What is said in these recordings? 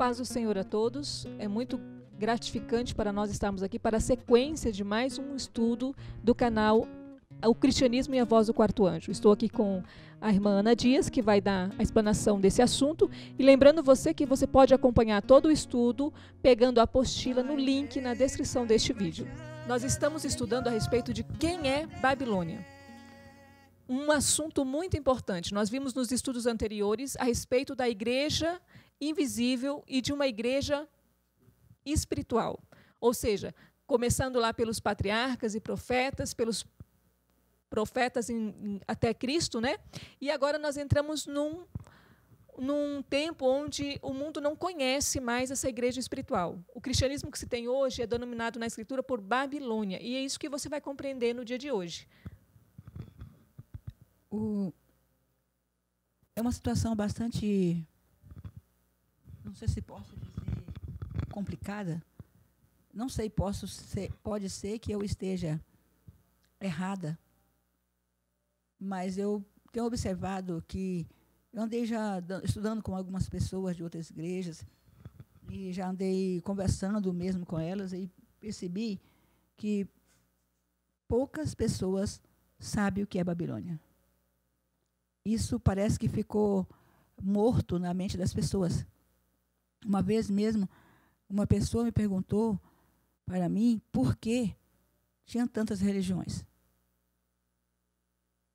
paz do Senhor a todos. É muito gratificante para nós estarmos aqui para a sequência de mais um estudo do canal O Cristianismo e a Voz do Quarto Anjo. Estou aqui com a irmã Ana Dias, que vai dar a explanação desse assunto. E lembrando você que você pode acompanhar todo o estudo pegando a apostila no link na descrição deste vídeo. Nós estamos estudando a respeito de quem é Babilônia. Um assunto muito importante. Nós vimos nos estudos anteriores a respeito da igreja invisível e de uma igreja espiritual. Ou seja, começando lá pelos patriarcas e profetas, pelos profetas até Cristo, né? E agora nós entramos num tempo onde o mundo não conhece mais essa igreja espiritual. O cristianismo que se tem hoje é denominado na Escritura por Babilônia. E é isso que você vai compreender no dia de hoje. É uma situação bastante, não sei se posso dizer, complicada. Não sei, pode ser que eu esteja errada, mas eu tenho observado que eu andei já estudando com algumas pessoas de outras igrejas e já andei conversando mesmo com elas e percebi que poucas pessoas sabem o que é Babilônia. Isso parece que ficou morto na mente das pessoas. Uma vez mesmo, uma pessoa me perguntou para mim por que tinha tantas religiões.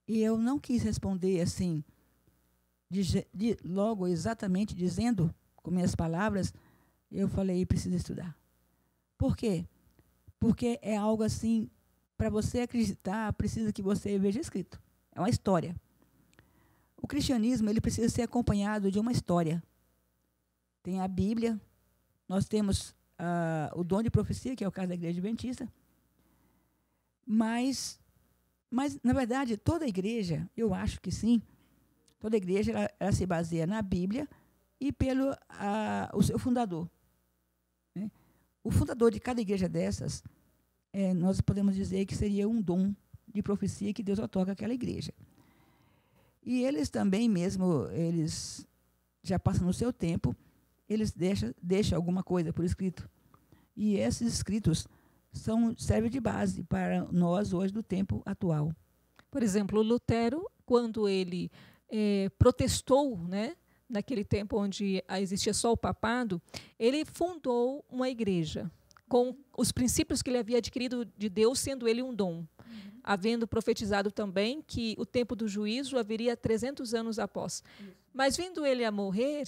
E eu não quis responder assim, logo exatamente dizendo, com minhas palavras, eu falei, precisa estudar. Por quê? Porque é algo assim, para você acreditar, precisa que você veja escrito. É uma história. O cristianismo ele precisa ser acompanhado de uma história. Tem a Bíblia, nós temos o dom de profecia, que é o caso da Igreja Adventista, mas na verdade, toda igreja, eu acho que sim, toda igreja ela se baseia na Bíblia e pelo o seu fundador. Né? O fundador de cada igreja dessas, nós podemos dizer que seria um dom de profecia que Deus otorga àquela igreja. E eles também mesmo, eles já passam no seu tempo, eles deixam alguma coisa por escrito. E esses escritos servem de base para nós hoje do tempo atual. Por exemplo, Lutero, quando ele protestou, né, naquele tempo onde existia só o papado, ele fundou uma igreja com os princípios que ele havia adquirido de Deus, sendo ele um dom. Havendo profetizado também que o tempo do juízo haveria 300 anos após. Mas vindo ele a morrer,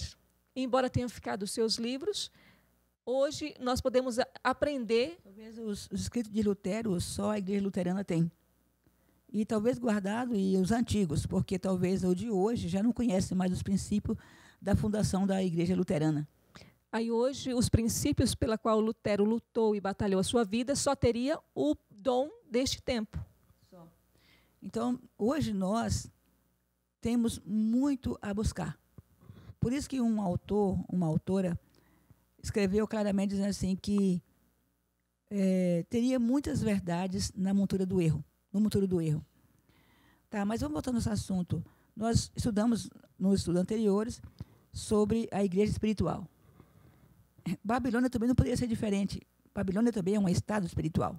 embora tenham ficado os seus livros, hoje nós podemos aprender. Talvez os escritos de Lutero só a igreja luterana tem. E talvez guardado e os antigos, porque talvez o de hoje já não conhece mais os princípios da fundação da igreja luterana. Aí hoje, os princípios pela qual Lutero lutou e batalhou a sua vida, só teria o dom deste tempo. Então, hoje nós temos muito a buscar. Por isso que um autor, uma autora, escreveu claramente dizendo assim que teria muitas verdades na montura do erro, no monturo do erro. Tá, mas vamos voltar nesse assunto. Nós estudamos nos estudos anteriores sobre a igreja espiritual. Babilônia também não poderia ser diferente. Babilônia também é um estado espiritual.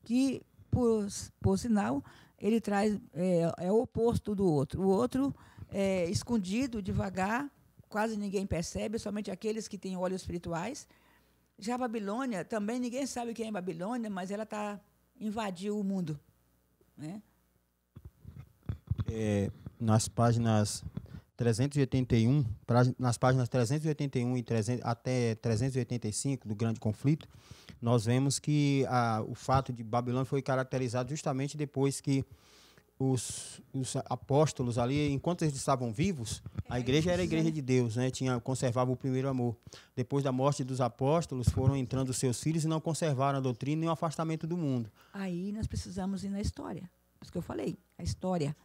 Que, por sinal, ele traz, é o oposto do outro. O outro é escondido, devagar, quase ninguém percebe, somente aqueles que têm olhos espirituais. Já a Babilônia, também ninguém sabe quem é Babilônia, mas ela invadiu o mundo. Né? Nas páginas 381, nas páginas 381 e até 385 do Grande Conflito, nós vemos que o fato de Babilônia foi caracterizado justamente depois que os apóstolos ali, enquanto eles estavam vivos, a igreja era a igreja de Deus, né? Conservava o primeiro amor. Depois da morte dos apóstolos, foram entrando os seus filhos e não conservaram a doutrina nem o afastamento do mundo. Aí nós precisamos ir na história. Por isso que eu falei, a história.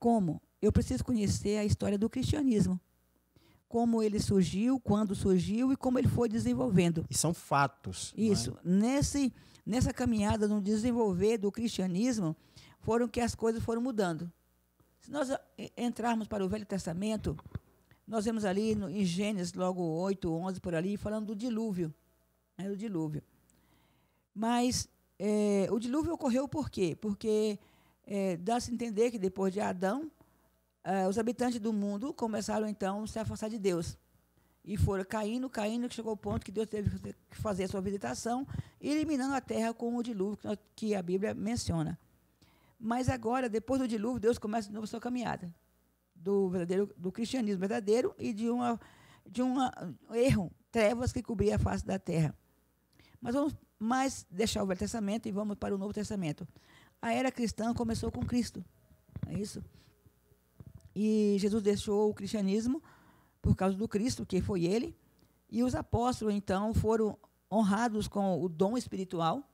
Como? Eu preciso conhecer a história do cristianismo. Como ele surgiu, quando surgiu e como ele foi desenvolvendo. E são fatos. Isso. Nessa caminhada no desenvolver do cristianismo, foram que as coisas foram mudando. Se nós entrarmos para o Velho Testamento, Nós vemos ali em Gênesis, logo 8, 11, por ali, falando do dilúvio. Né, do dilúvio. Mas o dilúvio ocorreu por quê? Porque dá-se a entender que depois de Adão, os habitantes do mundo começaram, então, a se afastar de Deus. E foram caindo, que chegou ao ponto que Deus teve que fazer a sua visitação, eliminando a terra com o dilúvio que a Bíblia menciona. Mas agora, depois do dilúvio, Deus começa de novo a sua caminhada do cristianismo verdadeiro e de um erro, trevas que cobria a face da terra. Mas vamos deixar o Velho Testamento e vamos para o Novo Testamento. A era cristã começou com Cristo, é isso? E Jesus deixou o cristianismo por causa do Cristo, que foi ele, e os apóstolos, então, foram honrados com o dom espiritual,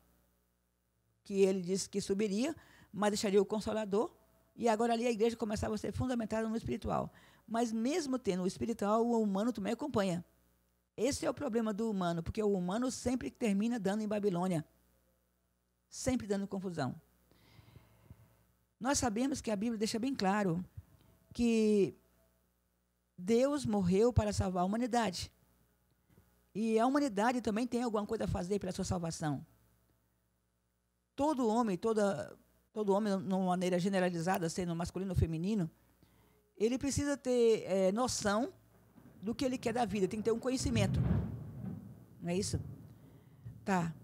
que ele disse que subiria, mas deixaria o Consolador, e agora ali a igreja começava a ser fundamentada no espiritual. Mas mesmo tendo o espiritual, o humano também acompanha. Esse é o problema do humano, porque o humano sempre termina dando em Babilônia, sempre dando confusão. Nós sabemos que a Bíblia deixa bem claro que Deus morreu para salvar a humanidade. E a humanidade também tem alguma coisa a fazer pela sua salvação. Todo homem, de uma maneira generalizada, sendo masculino ou feminino, ele precisa ter noção do que ele quer da vida, tem que ter um conhecimento. Não é isso? Tá.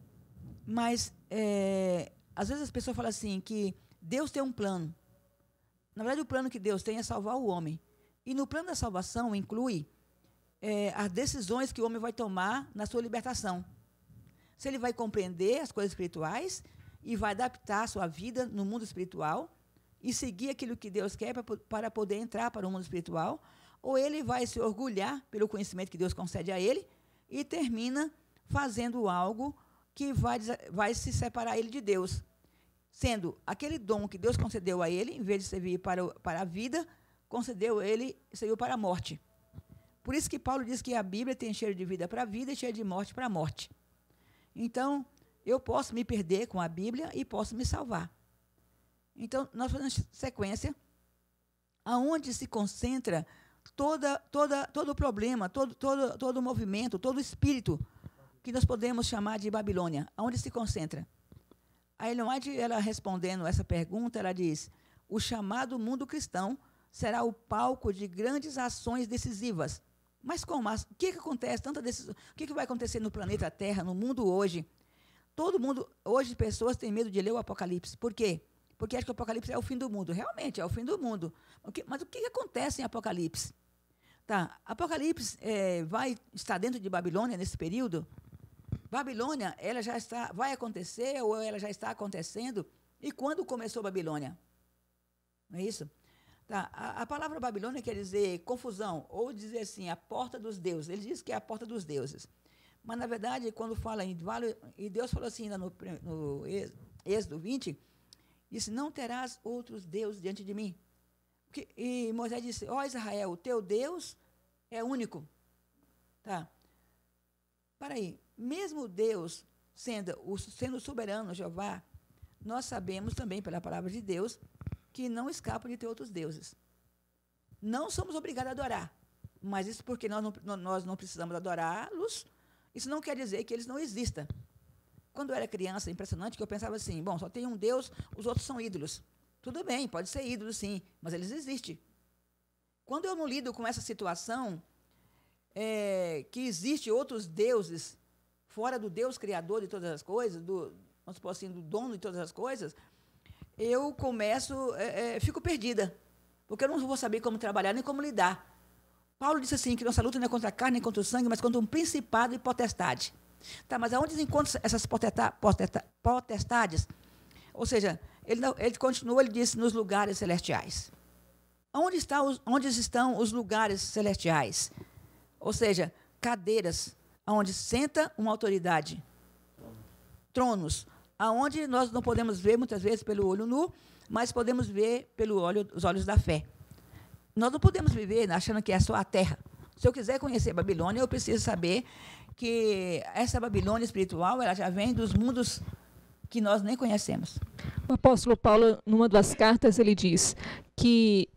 Mas, às vezes as pessoas falam assim, que Deus tem um plano. Na verdade, o plano que Deus tem é salvar o homem. E no plano da salvação inclui as decisões que o homem vai tomar na sua libertação. Se ele vai compreender as coisas espirituais e vai adaptar a sua vida no mundo espiritual e seguir aquilo que Deus quer para poder entrar para o mundo espiritual, ou ele vai se orgulhar pelo conhecimento que Deus concede a ele e termina fazendo algo que vai se separar ele de Deus, sendo aquele dom que Deus concedeu a ele, em vez de servir para a vida, concedeu ele e serviu para a morte. Por isso que Paulo diz que a Bíblia tem cheiro de vida para a vida e cheiro de morte para a morte. Então, eu posso me perder com a Bíblia e posso me salvar. Então, nós fazemos sequência, aonde se concentra todo o problema, todo o movimento, todo o espírito que nós podemos chamar de Babilônia, aonde se concentra. A Ellen White, ela respondendo essa pergunta, ela diz: o chamado mundo cristão será o palco de grandes ações decisivas. Mas como? O que acontece? O que vai acontecer no planeta Terra, no mundo hoje? Todo mundo, hoje, pessoas têm medo de ler o Apocalipse. Por quê? Porque acham que o Apocalipse é o fim do mundo. Realmente, é o fim do mundo. Mas o que acontece em Apocalipse? Tá, Apocalipse vai estar dentro de Babilônia nesse período? Babilônia, ela já vai acontecer ou ela já está acontecendo? E quando começou Babilônia? Não é isso? Tá, a palavra Babilônia quer dizer confusão, ou dizer assim, a porta dos deuses. Ele diz que é a porta dos deuses. Mas, na verdade, quando fala em vale, e Deus falou assim ainda no Êxodo 20, disse: não terás outros deuses diante de mim. E Moisés disse: ó Israel, o teu Deus é único. Tá. Para aí, mesmo Deus sendo soberano, Jeová, nós sabemos também, pela palavra de Deus, que não escapa de ter outros deuses. Não somos obrigados a adorar, mas isso porque nós não precisamos adorá-los, isso não quer dizer que eles não existam. Quando eu era criança, é impressionante que eu pensava assim: bom, só tem um Deus, os outros são ídolos. Tudo bem, pode ser ídolo, sim, mas eles existem. Quando eu não lido com essa situação, que existe outros deuses, fora do Deus criador de todas as coisas, vamos supor assim, do dono de todas as coisas, eu fico perdida, porque eu não vou saber como trabalhar nem como lidar. Paulo disse assim, que nossa luta não é contra a carne nem contra o sangue, mas contra um principado e potestade. Tá, mas aonde se encontram essas potestades? Ou seja, ele continua, ele disse, nos lugares celestiais. Onde estão os lugares celestiais? Ou seja, cadeiras, onde senta uma autoridade. Tronos, aonde nós não podemos ver, muitas vezes, pelo olho nu, mas podemos ver os olhos da fé. Nós não podemos viver achando que é só a terra. Se eu quiser conhecer a Babilônia, eu preciso saber que essa Babilônia espiritual, ela já vem dos mundos que nós nem conhecemos. O apóstolo Paulo, numa das cartas, ele diz que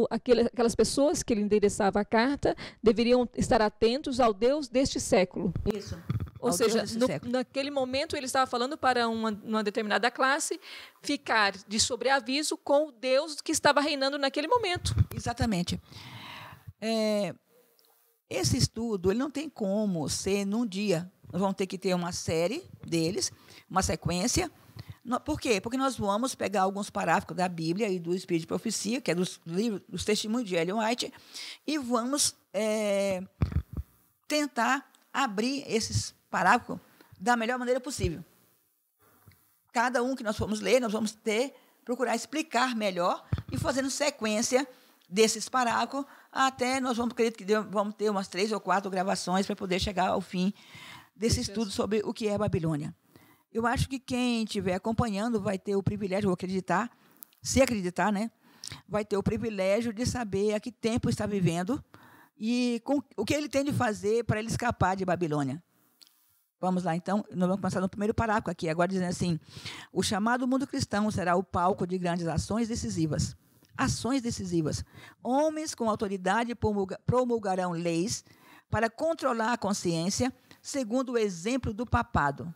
aquelas pessoas que ele endereçava a carta deveriam estar atentos ao Deus deste século. Isso. Ou seja, naquele momento ele estava falando para uma determinada classe ficar de sobreaviso com o Deus que estava reinando naquele momento. Exatamente. Esse estudo ele não tem como ser num dia. Nós vamos ter que ter uma série deles, uma sequência. Por quê? Porque nós vamos pegar alguns parágrafos da Bíblia e do Espírito de Profecia, que é dos livros, dos testemunhos de Ellen White, e vamos tentar abrir esses parágrafos da melhor maneira possível. Cada um que nós formos ler, nós vamos procurar explicar melhor e fazendo sequência desses parágrafos, até nós vamos ter umas 3 ou 4 gravações para poder chegar ao fim desse estudo sobre o que é a Babilônia. Eu acho que quem estiver acompanhando vai ter o privilégio, vou acreditar, se acreditar, né? Vai ter o privilégio de saber a que tempo está vivendo e o que ele tem de fazer para ele escapar de Babilônia. Vamos lá, então, nós vamos começar no primeiro parágrafo aqui, agora dizendo assim: o chamado mundo cristão será o palco de grandes ações decisivas. Ações decisivas. Homens com autoridade promulgarão leis para controlar a consciência, segundo o exemplo do papado.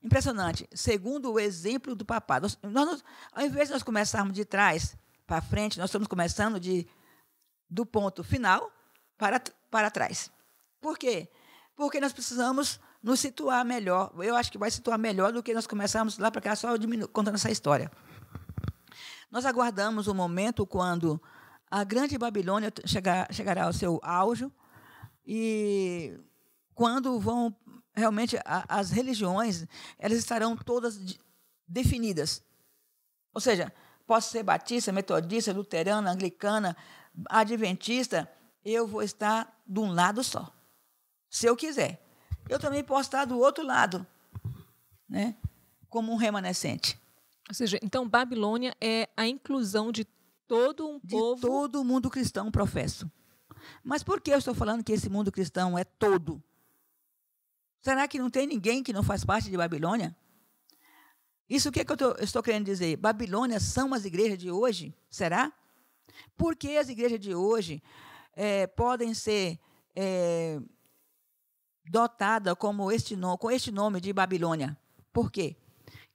Impressionante. Segundo o exemplo do papado. Ao invés de nós começarmos de trás para frente, nós estamos começando do ponto final para trás. Por quê? Porque nós precisamos nos situar melhor. Eu acho que vai situar melhor do que nós começarmos lá para cá só contando essa história. Nós aguardamos o momento quando a grande Babilônia chegará ao seu auge e quando vão realmente as religiões, elas estarão todas definidas. Ou seja, posso ser batista, metodista, luterana, anglicana, adventista, eu vou estar de um lado só, se eu quiser. Eu também posso estar do outro lado, né? Como um remanescente. Ou seja, então Babilônia é a inclusão de todo um povo... De todo o mundo cristão professo. Mas por que eu estou falando que esse mundo cristão é todo? Será que não tem ninguém que não faz parte de Babilônia? Isso o que eu estou querendo dizer? Babilônia são as igrejas de hoje? Será? Por que as igrejas de hoje podem ser dotadas com este nome de Babilônia? Por quê?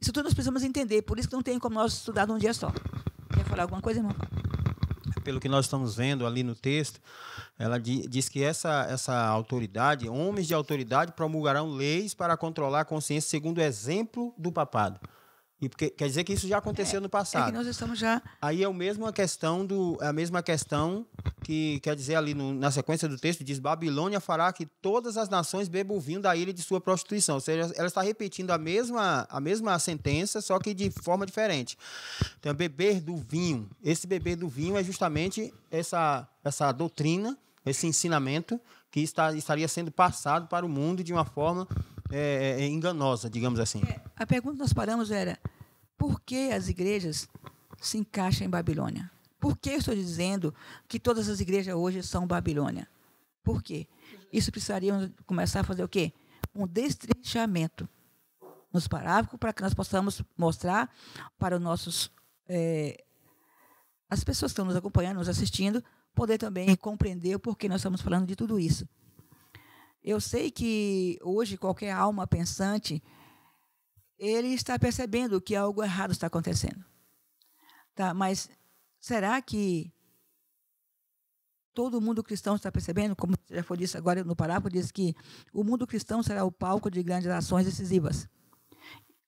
Isso tudo nós precisamos entender, por isso que não tem como nós estudar num dia só. Quer falar alguma coisa, irmão? Pelo que nós estamos vendo ali no texto, ela diz que essa autoridade, homens de autoridade promulgarão leis para controlar a consciência segundo o exemplo do papado. E porque, quer dizer que isso já aconteceu no passado. É que nós estamos já... Aí é a mesma questão que quer dizer ali na sequência do texto, diz: Babilônia fará que todas as nações bebam o vinho da ira de sua prostituição. Ou seja, ela está repetindo a mesma sentença, só que de forma diferente. Então, beber do vinho. Esse beber do vinho é justamente essa doutrina, esse ensinamento que estaria sendo passado para o mundo de uma forma enganosa, digamos assim. A pergunta que nós paramos era: por que as igrejas se encaixam em Babilônia? Por que eu estou dizendo que todas as igrejas hoje são Babilônia? Por quê? Isso precisaria começar a fazer o quê? Um destrinchamento nos parágrafos para que nós possamos mostrar para os nossos... as pessoas que estão nos acompanhando, nos assistindo, poder também compreender o porquê nós estamos falando de tudo isso. Eu sei que hoje qualquer alma pensante, ele está percebendo que algo errado está acontecendo. Tá? Mas será que todo mundo cristão está percebendo? Como já foi dito agora no parágrafo, diz que o mundo cristão será o palco de grandes ações decisivas.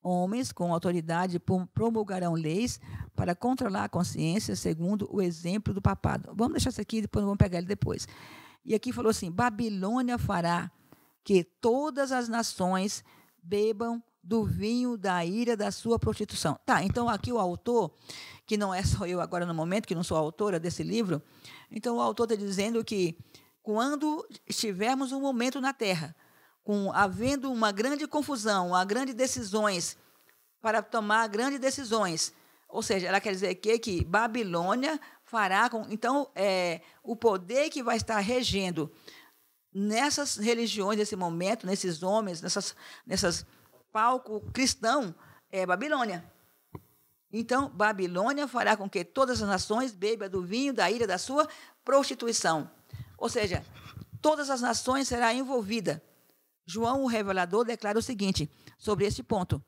Homens com autoridade promulgarão leis para controlar a consciência segundo o exemplo do papado. Vamos deixar isso aqui, depois vamos pegar ele depois. E aqui falou assim: Babilônia fará que todas as nações bebam do vinho da ira da sua prostituição. Tá, então aqui o autor, que não é só eu agora no momento, que não sou a autora desse livro, então o autor está dizendo que quando estivermos um momento na Terra, havendo uma grande confusão, grandes decisões, para tomar grandes decisões, ou seja, ela quer dizer que Babilônia fará... Então, o poder que vai estar regendo nessas religiões, nesse momento, nesses homens, nessas palco cristão, é Babilônia. Então, Babilônia fará com que todas as nações bebam do vinho da ira da sua prostituição. Ou seja, todas as nações serão envolvidas. João, o revelador, declara o seguinte sobre este ponto.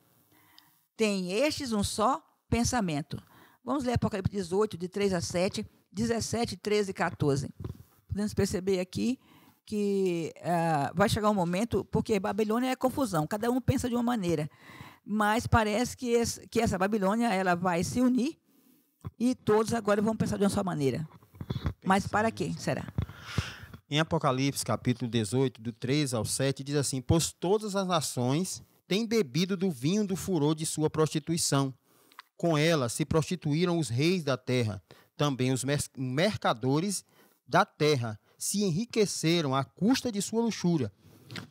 Tem estes um só pensamento. Vamos ler Apocalipse 18, de 3 a 7, 17, 13 e 14. Podemos perceber aqui que vai chegar um momento, porque Babilônia é confusão, cada um pensa de uma maneira, mas parece que essa Babilônia ela vai se unir e todos agora vão pensar de uma só maneira. Mas para quê será? Em Apocalipse, capítulo 18, do 3 ao 7, diz assim: pois todas as nações têm bebido do vinho do furor de sua prostituição. Com ela se prostituíram os reis da terra, também os mercadores da terra se enriqueceram à custa de sua luxúria.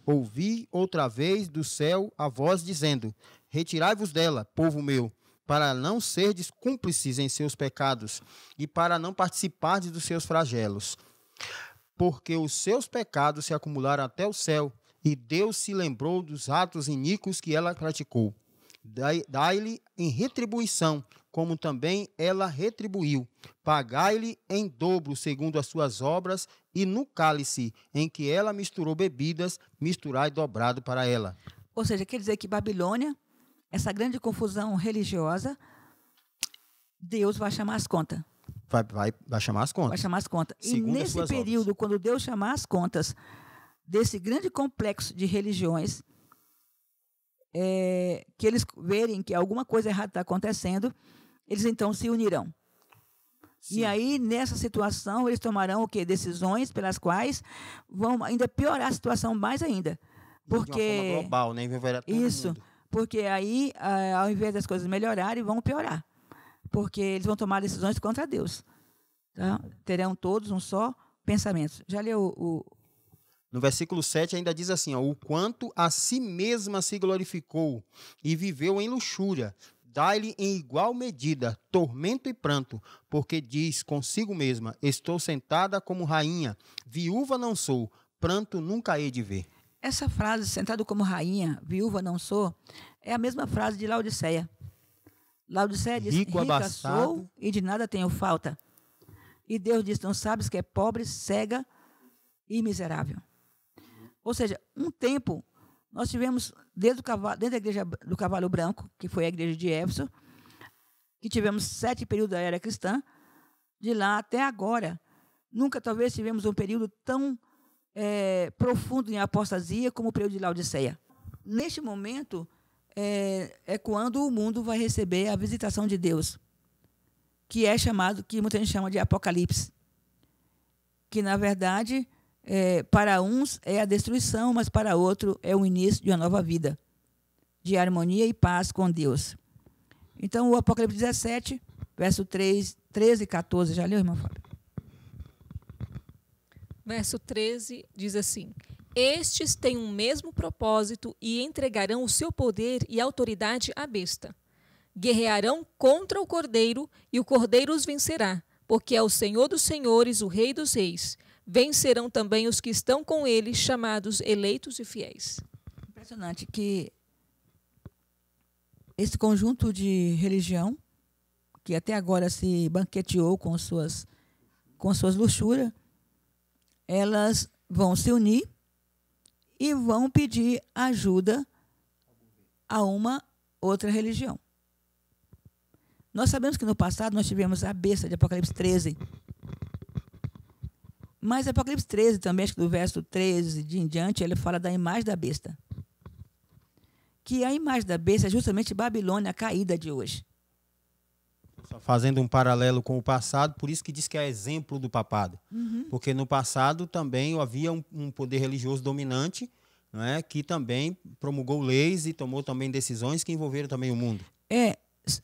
Ouvi outra vez do céu a voz dizendo: retirai-vos dela, povo meu, para não serdes cúmplices em seus pecados e para não participardes dos seus flagelos. Porque os seus pecados se acumularam até o céu, e Deus se lembrou dos atos iníquos que ela praticou. Dai-lhe em retribuição, como também ela retribuiu. Pagai-lhe em dobro, segundo as suas obras, e no cálice em que ela misturou bebidas, misturai dobrado para ela. Ou seja, quer dizer que Babilônia, essa grande confusão religiosa, Deus vai chamar as contas. Vai chamar as contas. Vai chamar as contas. E Segundo nesse período, quando Deus chamar as contas desse grande complexo de religiões, que eles verem que alguma coisa errada está acontecendo, eles então se unirão. Sim. E aí, nessa situação, eles tomarão o quê? Decisões pelas quais vão ainda piorar a situação mais ainda. Porque, de uma forma global, né? Envolverá todo isso, mundo. Porque aí, ao invés das coisas melhorarem, vão piorar. Porque eles vão tomar decisões contra Deus. Tá? Terão todos um só pensamento. Já leu o... No versículo 7 ainda diz assim, ó, o quanto a si mesma se glorificou e viveu em luxúria, dai-lhe em igual medida tormento e pranto, porque diz consigo mesma, estou sentada como rainha, viúva não sou, pranto nunca hei de ver. Essa frase, sentado como rainha, viúva não sou, é a mesma frase de Laodiceia. Laodiceia diz, rica sou e de nada tenho falta. E Deus diz, não sabes que é pobre, cega e miserável. Ou seja, um tempo, nós tivemos, desde a igreja do Cavalo Branco, que foi a igreja de Éfeso, que tivemos 7 períodos da era cristã, de lá até agora, nunca talvez tivemos um período tão profundo em apostasia como o período de Laodiceia. Neste momento, é quando o mundo vai receber a visitação de Deus, que é chamado, que muita gente chama de Apocalipse, que, na verdade, para uns é a destruição, mas para outro é o início de uma nova vida, de harmonia e paz com Deus. Então, o Apocalipse 17, verso 13 e 14, já leu, irmão Fábio? Verso 13 diz assim: estes têm um mesmo propósito e entregarão o seu poder e autoridade à besta. Guerrearão contra o Cordeiro, e o Cordeiro os vencerá, porque é o Senhor dos senhores, o Rei dos reis. Vencerão também os que estão com ele, chamados eleitos e fiéis. Impressionante que esse conjunto de religião, que até agora se banqueteou com suas luxúrias, elas vão se unir e vão pedir ajuda a uma outra religião. Nós sabemos que no passado nós tivemos a besta de Apocalipse 13. Mas Apocalipse 13 também, acho que do verso 13 de em diante, ele fala da imagem da besta. Que a imagem da besta é justamente Babilônia caída de hoje. Fazendo um paralelo com o passado, por isso que diz que é exemplo do papado. Uhum. Porque no passado também havia um poder religioso dominante, não é, que também promulgou leis e tomou também decisões que envolveram também o mundo.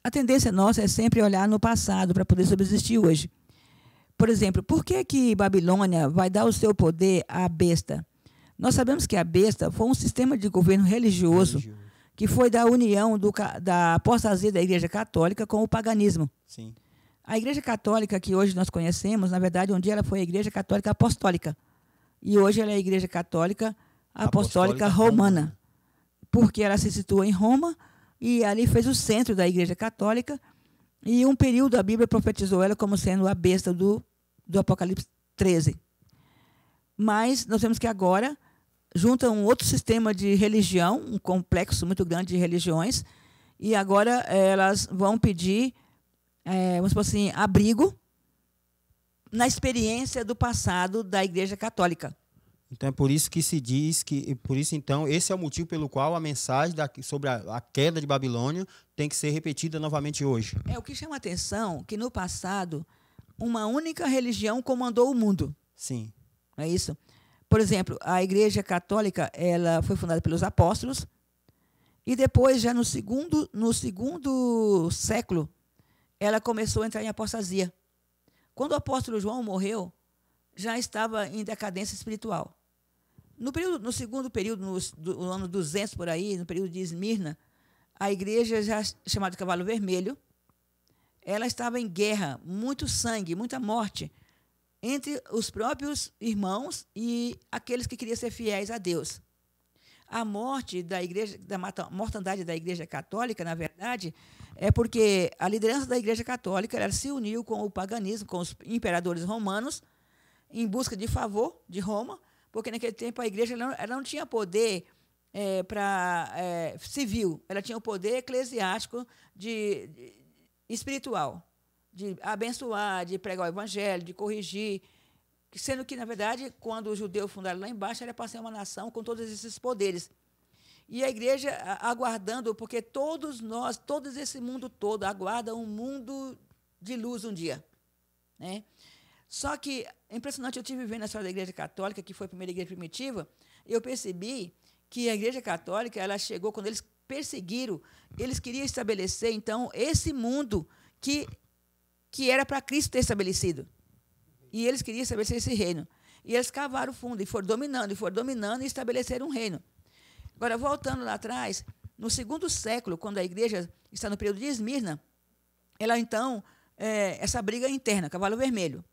A tendência nossa é sempre olhar no passado para poder subsistir hoje. Por exemplo, por que Babilônia vai dar o seu poder à besta? Nós sabemos que a besta foi um sistema de governo religioso que foi da união da apostasia da Igreja Católica com o paganismo. Sim. A Igreja Católica que hoje nós conhecemos, na verdade, um dia ela foi a Igreja Católica Apostólica. E hoje ela é a Igreja Católica Apostólica Romana. Porque ela se situa em Roma e ali fez o centro da Igreja Católica E um período a Bíblia profetizou ela como sendo a besta do Apocalipse 13. Mas nós vemos que agora junta um outro sistema de religião, um complexo muito grande de religiões, e agora elas vão pedir, vamos supor assim, abrigo na experiência do passado da Igreja Católica. Então é por isso que se diz que, por isso então, esse é o motivo pelo qual a mensagem sobre a queda de Babilônia tem que ser repetida novamente hoje. O que chama a atenção que no passado uma única religião comandou o mundo. Sim. Não é isso? Por exemplo, a Igreja Católica ela foi fundada pelos apóstolos e depois, já no segundo século, ela começou a entrar em apostasia. Quando o apóstolo João morreu, já estava em decadência espiritual. No segundo período, no ano 200 por aí, no período de Esmirna, a igreja, já chamada de Cavalo Vermelho, ela estava em guerra, muito sangue, muita morte, entre os próprios irmãos e aqueles que queriam ser fiéis a Deus. A morte da igreja, da mortandade da Igreja Católica, na verdade, é porque a liderança da Igreja Católica ela se uniu com o paganismo, com os imperadores romanos, em busca de favor de Roma, porque naquele tempo a igreja ela não tinha poder civil, ela tinha o poder eclesiástico espiritual, de abençoar, de pregar o evangelho, de corrigir, sendo que, na verdade, quando os judeus fundaram lá embaixo, era para ser uma nação com todos esses poderes. E a igreja aguardando, porque todos nós, todo esse mundo todo, aguarda um mundo de luz um dia, né? Só que é impressionante, eu estive vendo a história da Igreja Católica, que foi a primeira igreja primitiva, e eu percebi que a Igreja Católica ela chegou, quando eles perseguiram, eles queriam estabelecer, então, esse mundo que era para Cristo ter estabelecido. E eles queriam estabelecer esse reino. E eles cavaram fundo, e foram dominando, e estabeleceram um reino. Agora, voltando lá atrás, no segundo século, quando a igreja está no período de Esmirna, ela, então, essa briga interna, Cavalo Vermelho.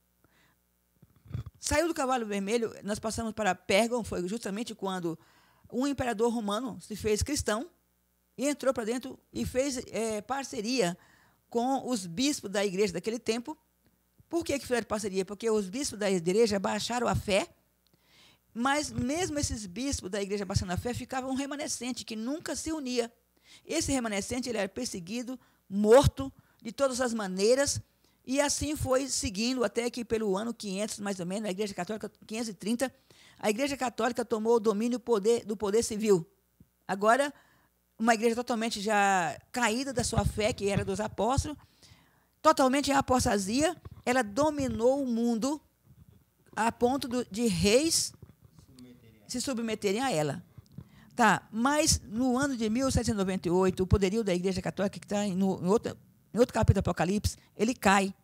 Saiu do Cavalo Vermelho, nós passamos para Pérgamo, foi justamente quando um imperador romano se fez cristão e entrou para dentro e fez parceria com os bispos da igreja daquele tempo. Por que fizeram parceria? Porque os bispos da igreja baixaram a fé, mas mesmo esses bispos da igreja baixando a fé, ficava um remanescente que nunca se unia. Esse remanescente ele era perseguido, morto, de todas as maneiras, e assim foi seguindo até que pelo ano 500, mais ou menos, a Igreja Católica, 530, a Igreja Católica tomou o domínio do poder civil. Agora, uma igreja totalmente já caída da sua fé, que era dos apóstolos, totalmente em apostasia, ela dominou o mundo a ponto de reis se submeterem a ela. Tá, mas no ano de 1798, o poderio da Igreja Católica, que está em outro capítulo do Apocalipse, ele cai.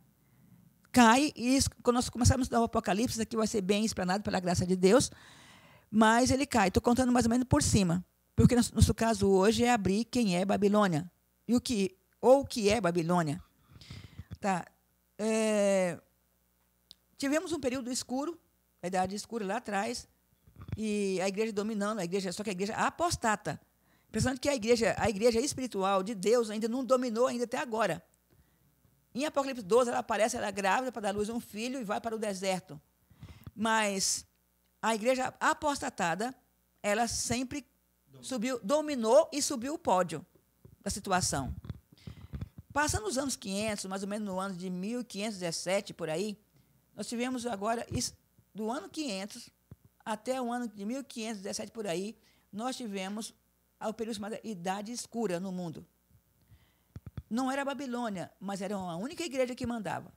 Cai, e quando nós começarmos a estudar o Apocalipse, isso aqui vai ser bem explanado pela graça de Deus, mas ele cai. Estou contando mais ou menos por cima, porque nosso caso hoje é abrir quem é Babilônia, o que é Babilônia. Tá. Tivemos um período escuro, a idade escura lá atrás, e a igreja dominando, só que a igreja apostata. Impressionante que a igreja espiritual de Deus ainda não dominou ainda até agora. Em Apocalipse 12, ela aparece, ela é grávida para dar luz a um filho e vai para o deserto. Mas a igreja apostatada, ela sempre dominou e subiu o pódio da situação. Passando os anos 500, mais ou menos no ano de 1517, por aí, nós tivemos agora, do ano 500 até o ano de 1517, por aí, nós tivemos o período chamado Idade Escura no mundo. Não era a Babilônia, mas era a única igreja que mandava.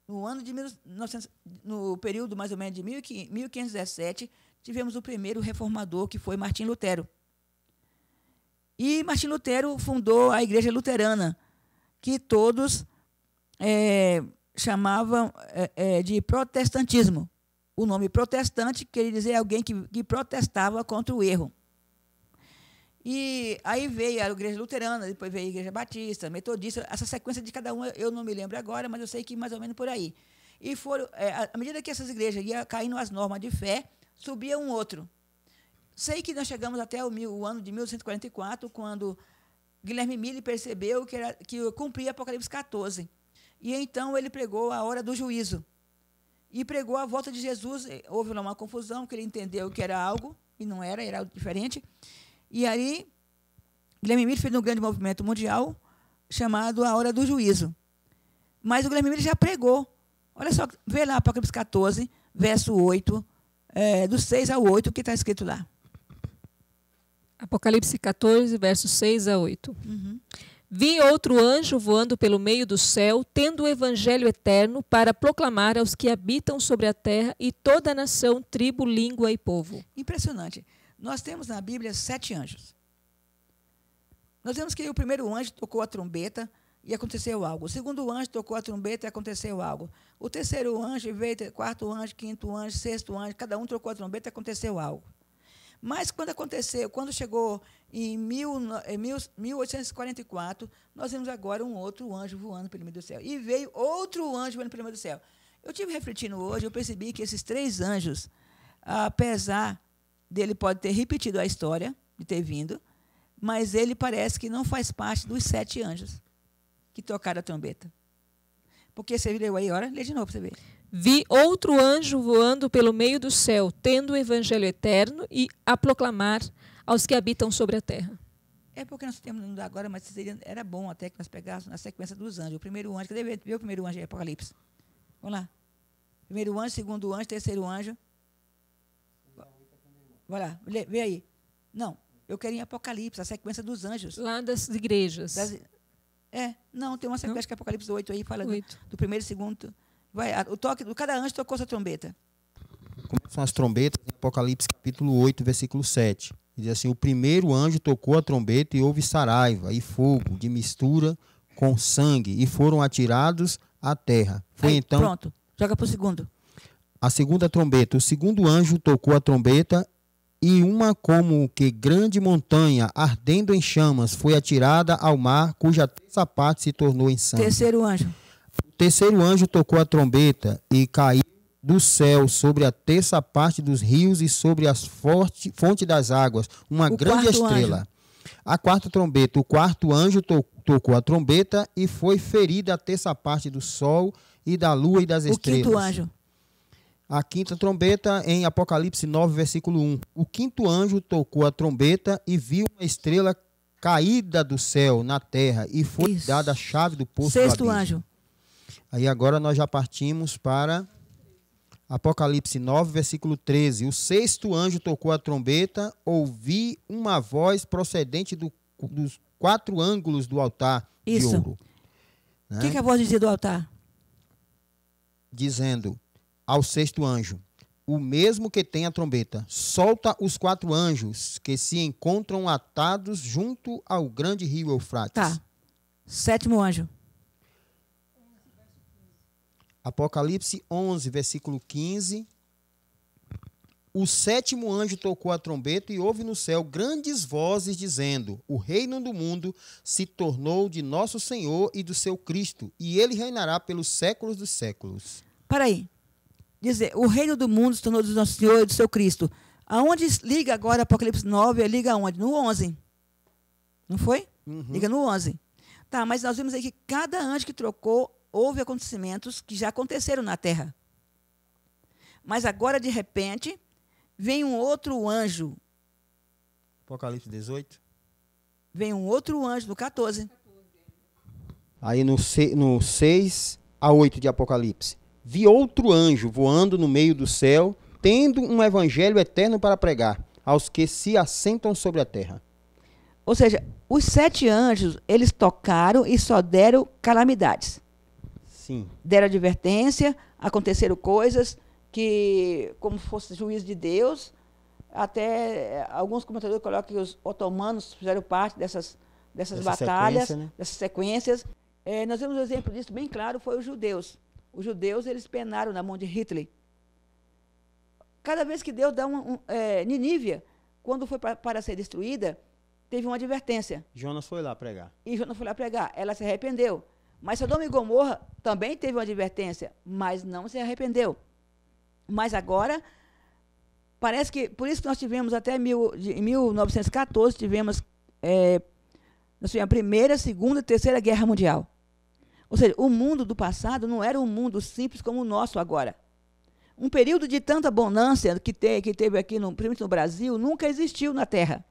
No ano de 1900, no período mais ou menos de 1517, tivemos o primeiro reformador, que foi Martim Lutero. E Martim Lutero fundou a Igreja Luterana, que todos chamavam de protestantismo. O nome protestante quer dizer alguém que protestava contra o erro. E aí veio a Igreja Luterana, depois veio a Igreja Batista, Metodista, essa sequência de cada uma eu não me lembro agora, mas eu sei que mais ou menos por aí. E foram, à medida que essas igrejas iam caindo as normas de fé, subia um outro. Sei que nós chegamos até o ano de 1144, quando Guilherme Mille percebeu que cumpria Apocalipse 14. E então ele pregou a hora do juízo. E pregou a volta de Jesus. Houve lá uma confusão, que ele entendeu que era algo, e não era, era algo diferente. E aí, Guilherme Mille fez um grande movimento mundial, chamado a hora do juízo. Mas o Guilherme Mille já pregou. Olha só, vê lá Apocalipse 14, verso 8, do 6 ao 8, o que está escrito lá. Apocalipse 14, versos 6 a 8. Uhum. Vi outro anjo voando pelo meio do céu, tendo o evangelho eterno para proclamar aos que habitam sobre a terra e toda a nação, tribo, língua e povo. Impressionante. Nós temos na Bíblia 7 anjos. Nós vemos que o primeiro anjo tocou a trombeta e aconteceu algo. O segundo anjo tocou a trombeta e aconteceu algo. O terceiro anjo veio, quarto anjo, quinto anjo, sexto anjo, cada um tocou a trombeta e aconteceu algo. Mas quando chegou em 1844, nós vimos agora um outro anjo voando pelo meio do céu. E veio outro anjo voando pelo meio do céu. Eu tive refletindo hoje, eu percebi que esses 3 anjos, apesar dele pode ter repetido a história, de ter vindo, mas ele parece que não faz parte dos 7 anjos que tocaram a trombeta. Porque você leu aí, olha, lê de novo para você ver. Vi outro anjo voando pelo meio do céu, tendo o evangelho eterno e a proclamar aos que habitam sobre a terra. É porque nós temos agora, mas era bom até que nós pegássemos na sequência dos anjos. O primeiro anjo, cadê ver o primeiro anjo em Apocalipse? Vamos lá. Primeiro anjo, segundo anjo, terceiro anjo. Vai lá, vê aí. Não, eu quero em Apocalipse, a sequência dos anjos. Lá das igrejas. Não, tem uma sequência que é Apocalipse 8 aí, fala do primeiro e segundo. Vai, o toque, cada anjo tocou sua trombeta. Começam as trombetas em Apocalipse capítulo 8, versículo 7. Diz assim: o primeiro anjo tocou a trombeta e houve saraiva e fogo de mistura com sangue e foram atirados à terra. Então pronto, joga para o segundo. A segunda trombeta. O segundo anjo tocou a trombeta e uma como que grande montanha ardendo em chamas foi atirada ao mar, cuja terça parte se tornou em sangue. Terceiro anjo. O terceiro anjo tocou a trombeta e caiu do céu sobre a terça parte dos rios e sobre as fontes das águas, uma grande estrela. Anjo. A quarta trombeta. O quarto anjo tocou a trombeta e foi ferida a terça parte do sol e da lua e das estrelas. O quinto anjo. A quinta trombeta em Apocalipse 9, versículo 1. O quinto anjo tocou a trombeta e viu uma estrela caída do céu na terra e foi dada a chave do poço do abismo. Sexto anjo. Aí agora nós já partimos para Apocalipse 9, versículo 13. O sexto anjo tocou a trombeta, ouvi uma voz procedente dos 4 ângulos do altar de ouro. O que a voz dizia do altar? Dizendo ao sexto anjo, o mesmo que tem a trombeta, solta os 4 anjos que se encontram atados junto ao grande rio Eufrates. Tá. Sétimo anjo. Apocalipse 11, versículo 15. O sétimo anjo tocou a trombeta e houve no céu grandes vozes dizendo: o reino do mundo se tornou de nosso Senhor e do seu Cristo, e ele reinará pelos séculos dos séculos. Para aí. Dizer, o reino do mundo se tornou do nosso Senhor e do seu Cristo. Aonde liga agora Apocalipse 9? Liga aonde? No 11. Não foi? Uhum. Liga no 11. Tá, mas nós vimos aí que cada anjo que trocou, houve acontecimentos que já aconteceram na terra. Mas agora, de repente, vem um outro anjo. Apocalipse 18. Vem um outro anjo no 14. Aí no 6 a 8 de Apocalipse. Vi outro anjo voando no meio do céu, tendo um evangelho eterno para pregar aos que se assentam sobre a terra. Ou seja, os 7 anjos, eles tocaram e só deram calamidades. Sim. Deram advertência, aconteceram coisas que, como fosse juízo de Deus, até alguns comentadores colocam que os otomanos fizeram parte dessas batalhas, dessas sequências. Nós vemos um exemplo disso bem claro, foi os judeus. Os judeus, eles penaram na mão de Hitler. Cada vez que Deus dá Ninívia, quando foi para ser destruída, teve uma advertência. Jonas foi lá pregar. E Jonas foi lá pregar. Ela se arrependeu. Mas Sodoma e Gomorra também teve uma advertência, mas não se arrependeu. Mas agora, parece que, por isso que nós tivemos até em 1914, tivemos Nós tivemos a Primeira, Segunda e Terceira Guerra Mundial. Ou seja, o mundo do passado não era um mundo simples como o nosso agora. Um período de tanta bonança que teve aqui, principalmente no Brasil, nunca existiu na Terra.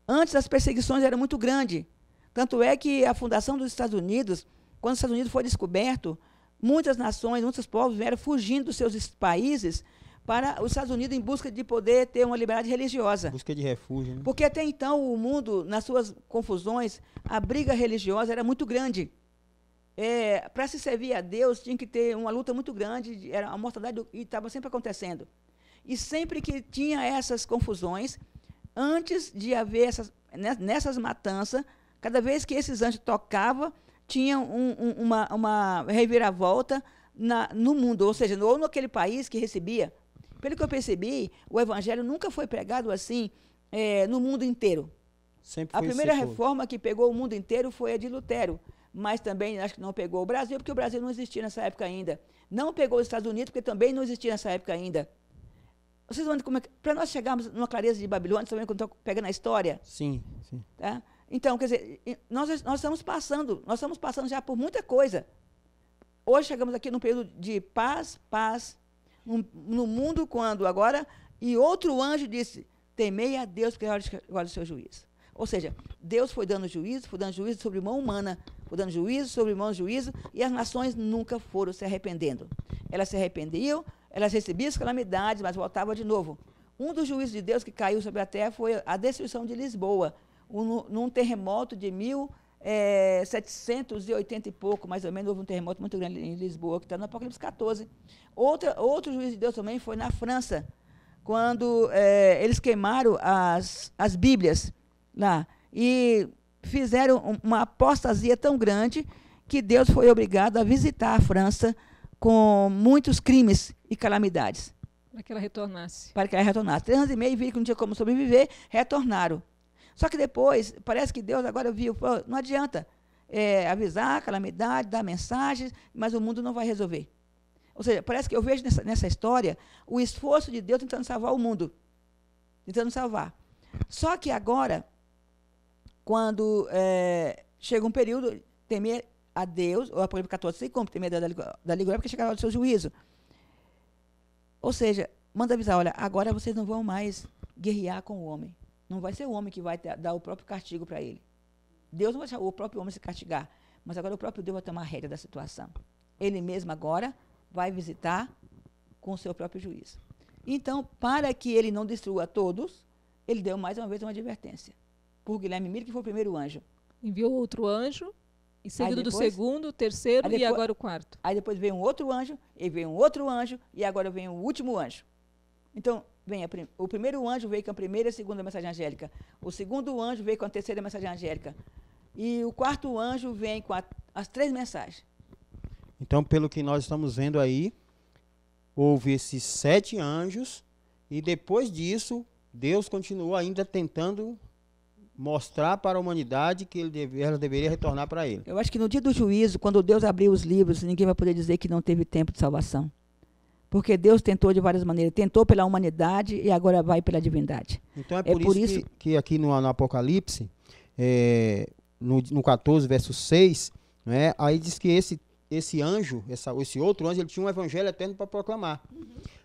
Antes, as perseguições eram muito grandes. Tanto é que a fundação dos Estados Unidos, quando os Estados Unidos foi descoberto, muitas nações, muitos povos vieram fugindo dos seus países para os Estados Unidos em busca de poder ter uma liberdade religiosa. Busca de refúgio, né? Porque até então o mundo, nas suas confusões, a briga religiosa era muito grande. Para se servir a Deus, tinha que ter uma luta muito grande, era a mortandade, e estava sempre acontecendo. E sempre que tinha essas confusões, antes de haver nessas matanças, cada vez que esses anjos tocavam, tinha uma reviravolta no mundo, ou seja, ou naquele país que recebia. Pelo que eu percebi, o evangelho nunca foi pregado assim no mundo inteiro. Sempre A foi primeira setor. reforma que pegou o mundo inteiro foi a de Lutero, mas também acho que não pegou o Brasil, porque o Brasil não existia nessa época ainda. Não pegou os Estados Unidos, porque também não existia nessa época ainda. Vocês vão como para nós chegarmos numa clareza de Babilônia, também quando estou pegando a história. Sim, sim. Tá? Então, quer dizer, nós estamos passando já por muita coisa. Hoje chegamos aqui num período de paz, no mundo quando agora, e outro anjo disse, temei a Deus, porque é hora do seu juízo. Ou seja, Deus foi dando juízo sobre mão humana, foi dando juízo sobre mão juízo, e as nações nunca foram se arrependendo. Elas se arrependiam, elas recebiam as calamidades, mas voltavam de novo. Um dos juízos de Deus que caiu sobre a terra foi a destruição de Lisboa, num terremoto de 1780 e pouco, mais ou menos, houve um terremoto muito grande em Lisboa, que está no Apocalipse 14. Outro juízo de Deus também foi na França, quando eles queimaram as Bíblias lá, e fizeram uma apostasia tão grande que Deus foi obrigado a visitar a França com muitos crimes e calamidades. Para que ela retornasse. Para que ela retornasse. 3 anos e meio, viram que não tinha como sobreviver, retornaram. Só que depois, parece que Deus agora viu, não adianta avisar a calamidade, dar mensagens, mas o mundo não vai resolver. Ou seja, parece que eu vejo nessa história o esforço de Deus tentando salvar o mundo. Tentando salvar. Só que agora, quando chega um período, temer a Deus, o Apocalipse 14 se cumpre, temer da língua, porque chegará o seu juízo. Ou seja, manda avisar, olha, agora vocês não vão mais guerrear com o homem. Não vai ser o homem que vai dar o próprio castigo para ele. Deus não vai deixar o próprio homem se castigar, mas agora o próprio Deus vai tomar a rédea da situação. Ele mesmo agora vai visitar com o seu próprio juízo. Então, para que ele não destrua todos, ele deu mais uma vez uma advertência. Por Guilherme Miller, que foi o primeiro anjo. Enviou outro anjo, em seguida depois, do segundo, terceiro e agora o quarto. Aí depois veio um outro anjo, e veio um outro anjo, e agora vem o último anjo. Então, o primeiro anjo veio com a primeira e a segunda mensagem angélica. O segundo anjo veio com a terceira mensagem angélica. E o quarto anjo vem com as 3 mensagens. Então, pelo que nós estamos vendo aí, houve esses 7 anjos, e depois disso, Deus continuou ainda tentando mostrar para a humanidade que ela deveria retornar para ele. Eu acho que no dia do juízo, quando Deus abriu os livros, ninguém vai poder dizer que não teve tempo de salvação. Porque Deus tentou de várias maneiras. Tentou pela humanidade e agora vai pela divindade. Então é por isso que aqui no Apocalipse, no 14, verso 6, né, aí diz que esse anjo, esse outro anjo, ele tinha um evangelho eterno para proclamar.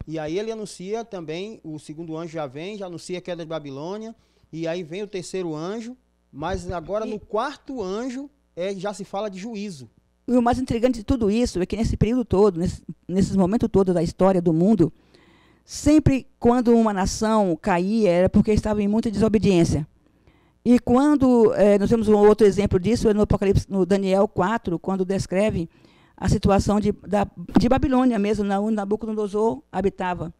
E aí ele anuncia também, o segundo anjo já anuncia a queda de Babilônia, e aí vem o terceiro anjo, mas agora no quarto anjo já se fala de juízo. E o mais intrigante de tudo isso é que nesse período todo, nesses momentos todos da história do mundo, sempre quando uma nação caía, era porque estava em muita desobediência. E quando nós temos um outro exemplo disso, é no Apocalipse, no Daniel 4, quando descreve a situação de Babilônia mesmo, onde Nabucodonosor habitava.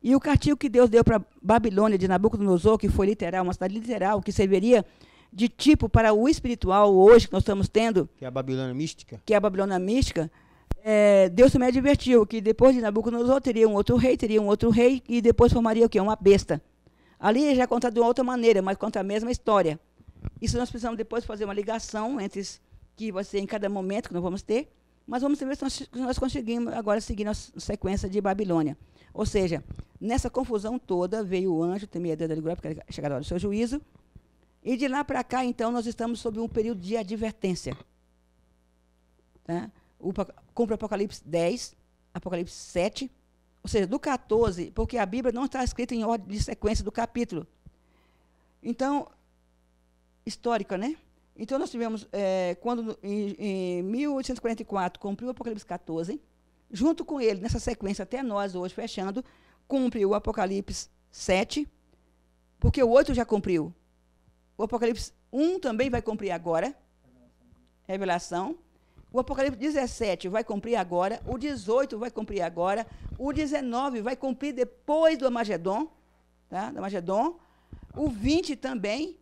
E o castigo que Deus deu para Babilônia de Nabucodonosor, que foi literal, uma cidade literal, que serviria de tipo para o espiritual hoje que nós estamos tendo, que é a Babilônia mística. Que é a Babilônia mística, Deus também advertiu que depois de Nabucodonosor teria um outro rei, e depois formaria o quê? Uma besta. Ali já é contado de uma outra maneira, mas conta a mesma história. Isso nós precisamos depois fazer uma ligação entre que vai ser em cada momento que nós vamos ter, mas vamos ver se nós conseguimos agora seguir a sequência de Babilônia. Ou seja, nessa confusão toda veio o anjo, temia a Deus da língua, porque chegada a hora do seu juízo, E de lá para cá, então, nós estamos sob um período de advertência. Tá? Cumpre Apocalipse 10, Apocalipse 7, ou seja, do 14, porque a Bíblia não está escrita em ordem de sequência do capítulo. Então, histórica, né? Então, nós tivemos, quando em 1844 cumpriu o Apocalipse 14, junto com ele, nessa sequência até nós hoje, fechando, cumpre o Apocalipse 7, porque o 8 já cumpriu. O Apocalipse 1 também vai cumprir agora, Revelação. O Apocalipse 17 vai cumprir agora, o 18 vai cumprir agora, o 19 vai cumprir depois do Armagedon, tá? Do Armagedon. O 20 também,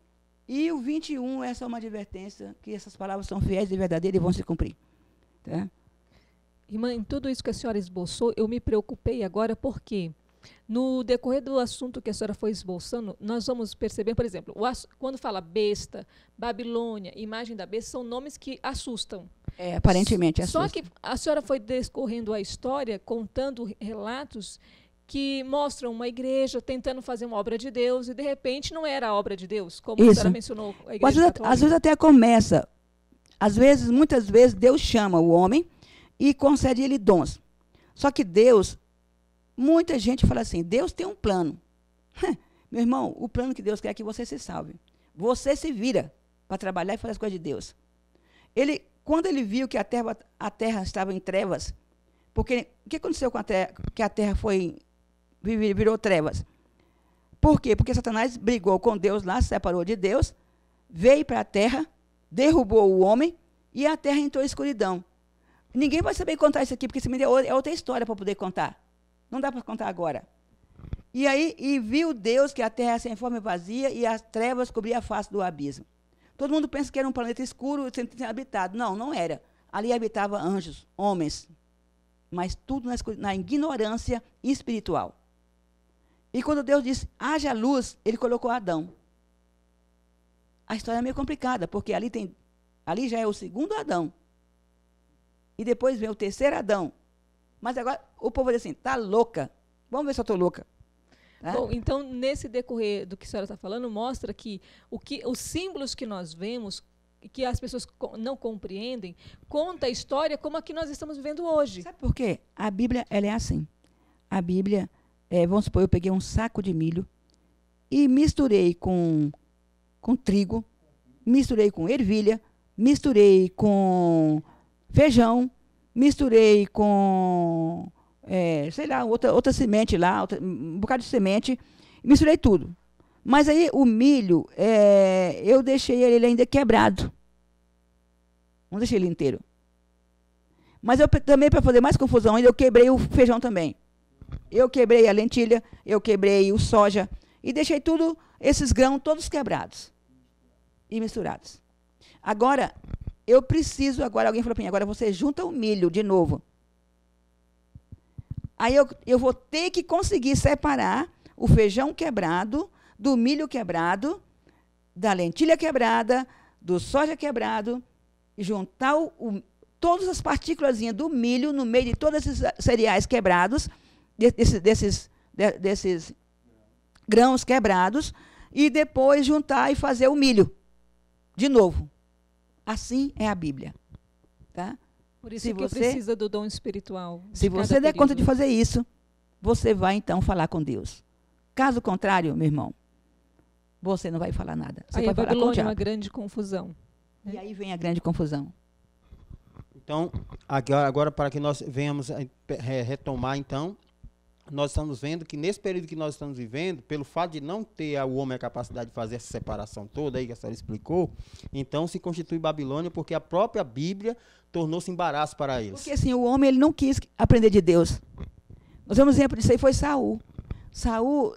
e o 21 é só uma advertência, que essas palavras são fiéis e verdadeiras e vão se cumprir. Tá? Irmã, em tudo isso que a senhora esboçou, eu me preocupei agora porque, no decorrer do assunto que a senhora foi esboçando, nós vamos perceber, por exemplo, quando fala besta, Babilônia, imagem da besta, são nomes que assustam. Aparentemente assusta. Só que a senhora foi discorrendo a história, contando relatos que mostram uma igreja tentando fazer uma obra de Deus e, de repente, não era a obra de Deus, como a senhora mencionou. A igreja às vezes até começa. Muitas vezes, Deus chama o homem e concede ele dons. Só que Deus, muita gente fala assim, Deus tem um plano. Meu irmão, o plano que Deus quer é que você se salve. Você se vira para trabalhar e fazer as coisas de Deus. Quando ele viu que a terra estava em trevas, porque o que aconteceu com a terra? Que a terra virou trevas. Por quê? Porque Satanás brigou com Deus lá, se separou de Deus, veio para a terra, derrubou o homem e a terra entrou em escuridão. Ninguém vai saber contar isso aqui, porque é outra história para poder contar. Não dá para contar agora. E viu Deus que a terra era sem forma e vazia e as trevas cobriam a face do abismo. Todo mundo pensa que era um planeta escuro sem habitado. Não, não era. Ali habitavam anjos, homens, mas tudo na ignorância espiritual. E quando Deus disse, haja luz, ele colocou Adão. A história é meio complicada, porque ali já é o segundo Adão. E depois vem o terceiro Adão. Mas agora o povo diz assim, está louca. Vamos ver se eu estou louca. Bom, então, nesse decorrer do que a senhora está falando, mostra que os símbolos que nós vemos, que as pessoas não compreendem, conta a história como a que nós estamos vivendo hoje. Sabe por quê? A Bíblia, ela é assim. A Bíblia, vamos supor, eu peguei um saco de milho e misturei com trigo, misturei com ervilha, misturei com feijão, misturei com, sei lá, outra semente lá, um bocado de semente, misturei tudo. Mas aí o milho, eu deixei ele ainda quebrado. Não deixei ele inteiro. Mas eu também, para fazer mais confusão ainda, eu quebrei o feijão também. Eu quebrei a lentilha, eu quebrei o soja, e deixei tudo, esses grãos todos quebrados e misturados. Agora, alguém falou para mim, agora você junta o milho de novo. Aí eu vou ter que conseguir separar o feijão quebrado, do milho quebrado, da lentilha quebrada, do soja quebrado, e juntar todas as partículas do milho no meio de todos esses cereais quebrados, desses grãos quebrados, e depois juntar e fazer o milho de novo. Assim é a Bíblia. Tá? Por isso que precisa do dom espiritual. Se você der conta de fazer isso, você vai, então, falar com Deus. Caso contrário, meu irmão, você não vai falar nada. Você aí vai a Babilônia é uma grande confusão. E aí vem a grande confusão. Então, agora para que nós venhamos retomar, então, nós estamos vendo que nesse período que nós estamos vivendo, pelo fato de não ter o homem a capacidade de fazer essa separação toda aí que a senhora explicou, então se constitui Babilônia porque a própria Bíblia tornou-se embaraço para eles. Porque assim, o homem ele não quis aprender de Deus. Nós vemos um exemplo disso aí, foi Saul.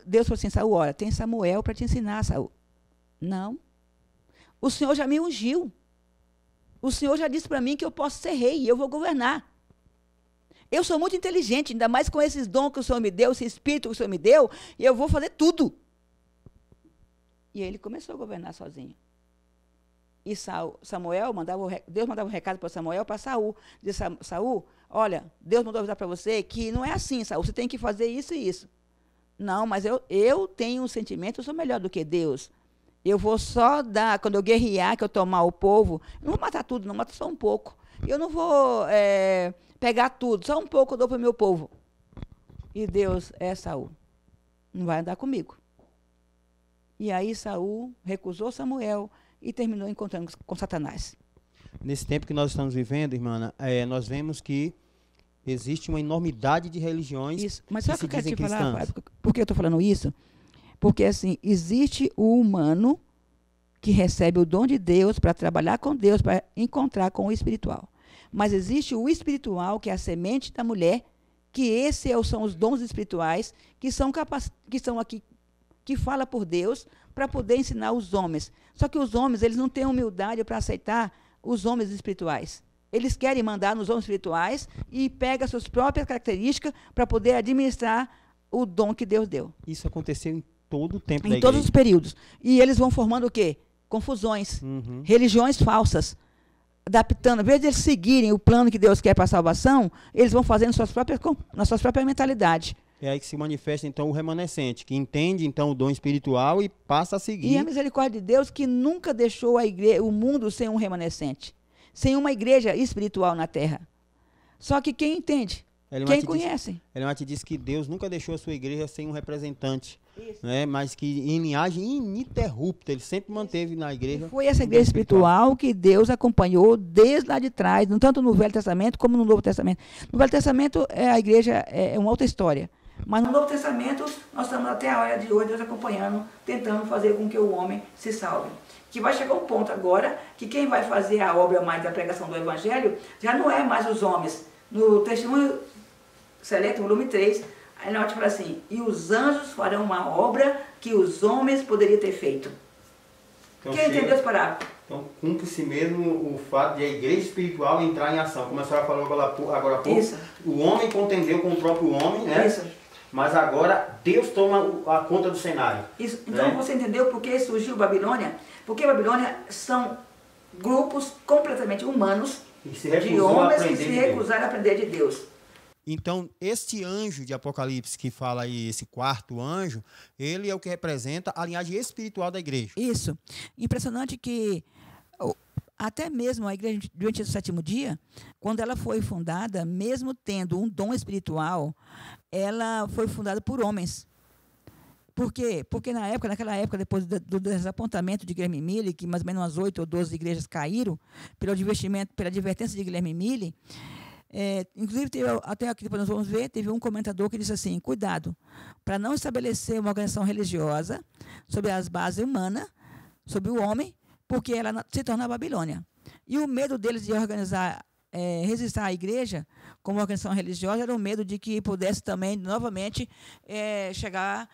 Deus falou assim, Saul, olha, tem Samuel para te ensinar, Saul. Não. O Senhor já me ungiu. O Senhor já disse para mim que eu posso ser rei e eu vou governar. Eu sou muito inteligente, ainda mais com esses dons que o Senhor me deu, esse espírito que o Senhor me deu, e eu vou fazer tudo. E ele começou a governar sozinho. E Deus mandava um recado para Samuel, para Saul. Disse, Saul, olha, Deus mandou avisar para você que não é assim, Saul, você tem que fazer isso e isso. Não, mas eu tenho um sentimento, eu sou melhor do que Deus. Eu vou só dar, quando eu guerrear, que eu tomar o povo, eu não vou matar tudo, não, mato só um pouco. Eu não vou pegar tudo, só um pouco eu dou para o meu povo. E Deus é Saul. Não vai andar comigo. E aí Saul recusou Samuel e terminou encontrando com Satanás. Nesse tempo que nós estamos vivendo, irmã, nós vemos que existe uma enormidade de religiões. Isso. Mas que sabe o que eu quero te cristãs. falar? Por que eu estou falando isso? Porque, assim, existe o humano que recebe o dom de Deus para trabalhar com Deus, para encontrar com o espiritual. Mas existe o espiritual, que é a semente da mulher, que esses são os dons espirituais, que são aqui, que fala por Deus, para poder ensinar os homens. Só que os homens, eles não têm humildade para aceitar os homens espirituais. Eles querem mandar nos homens espirituais e pegam as suas próprias características para poder administrar o dom que Deus deu. Isso aconteceu em todo o tempo da Em igreja. todos os períodos. E eles vão formando o quê? Confusões. Religiões falsas. Adaptando. Ao invés de eles seguirem o plano que Deus quer para a salvação, eles vão fazendo nas suas próprias mentalidades. É aí que se manifesta, então, o remanescente, que entende, então, o dom espiritual e passa a seguir. E a misericórdia de Deus que nunca deixou o mundo sem um remanescente. Sem uma igreja espiritual na terra. Só que quem entende? Quem conhece? Ela te disse que Deus nunca deixou a sua igreja sem um representante. Né? Mas que em linhagem ininterrupta, ele sempre manteve na igreja. E foi essa igreja espiritual que Deus acompanhou desde lá de trás, tanto no Velho Testamento como no Novo Testamento. No Velho Testamento, a igreja é uma outra história. Mas no Novo Testamento, nós estamos até a hora de hoje, Deus acompanhando, tentando fazer com que o homem se salve. Que vai chegar um ponto agora que quem vai fazer a obra mais da pregação do Evangelho já não é mais os homens. No Testemunho Seleto, volume 3, aí nós fala assim, e os anjos farão uma obra que os homens poderiam ter feito. Então, quem entendeu esse parágrafo? Então, cumpre-se mesmo o fato de a igreja espiritual entrar em ação. Como a senhora falou agora há pouco, isso. O homem contendeu com o próprio homem, né? Isso. Mas agora Deus toma a conta do cenário. Isso. Então, você entendeu por que surgiu Babilônia? Porque Babilônia são grupos completamente humanos de homens que se recusaram a aprender de Deus. Então, este anjo de Apocalipse que fala aí, esse quarto anjo, ele é o que representa a linhagem espiritual da igreja. Isso. Impressionante que até mesmo a igreja durante o sétimo dia, quando ela foi fundada, mesmo tendo um dom espiritual, ela foi fundada por homens. Por quê? Porque naquela época, depois do desapontamento de Guilherme Mille, que mais ou menos umas 8 ou 12 igrejas caíram, pela advertência de Guilherme Mille, inclusive, até aqui depois nós vamos ver, teve um comentador que disse assim, cuidado, para não estabelecer uma organização religiosa sobre as bases humanas, sobre o homem, porque ela se torna a Babilônia. E o medo deles de organizar, resistir à igreja como organização religiosa, era o medo de que pudesse também, novamente, chegar